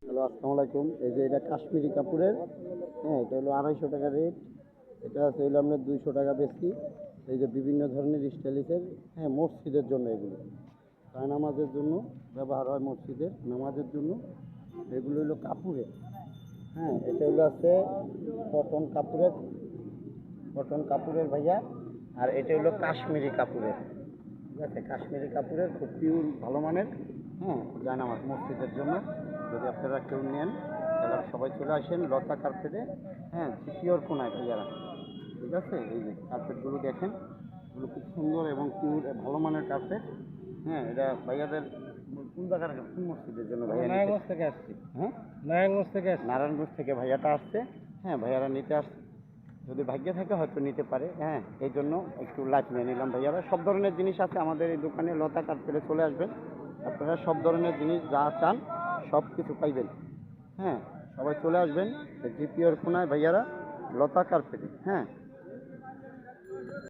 Hello, আসসালামু আলাইকুম। এই যে এটা কাশ্মীরি কাপড়ের, হ্যাঁ, এটা হলো 250 টাকা রেট। এটা আছে হলো আপনার 200 টাকা বেশি। এই যে বিভিন্ন ধরনের স্টাইলিশের, হ্যাঁ, মসজিদের জন্য এগুলো নামাজের জন্য ব্যবহার হয়, মসজিদের নামাজের জন্য। এগুলো হলো কাপড়ের, হ্যাঁ, এটা হলো আছে কটন কাপড়ের, ভাইয়া। আর এটা হলো কাশ্মীরি কাপড়ের, ঠিক আছে, কাশ্মীরি কাপড়ের খুব পিওর ভালো মানের, হ্যাঁ, জায়নামাজ মসজিদের জন্য। যদি আপনারা কেউ নেন তাহলে সবাই চলে আসেন লতা কার্পেটে, হ্যাঁ, পিওর কোনায় ভাইয়ারা, ঠিক আছে। এই যে কার্পেটগুলো দেখেন, এগুলো খুব সুন্দর এবং পিওর ভালো মানের কার্পেট। হ্যাঁ, এটা ভাইয়াদের কোন জায়গার, কোন মসজিদের জন্য ভাইয়া? নারায়ণগঞ্জ থেকে আসছি। হ্যাঁ, নারায়ণগঞ্জ থেকে ভাইয়াটা আসছে। হ্যাঁ, ভাইয়ারা নিতে আসছে। যদি ভাগ্যে থাকে হয়তো নিতে পারে, হ্যাঁ, এই জন্য একটু লাইট নিয়ে নিলাম ভাইয়ারা। সব ধরনের জিনিস আছে আমাদের এই দোকানে, লতা কার্পেটে চলে আসবেন, আপনারা সব ধরনের জিনিস যা চান সব কিছু পাইবেন। হ্যাঁ, সবাই চলে আসবেন জিপিওর কোনায় ভাইয়ারা, লতা কার্পেটে, হ্যাঁ।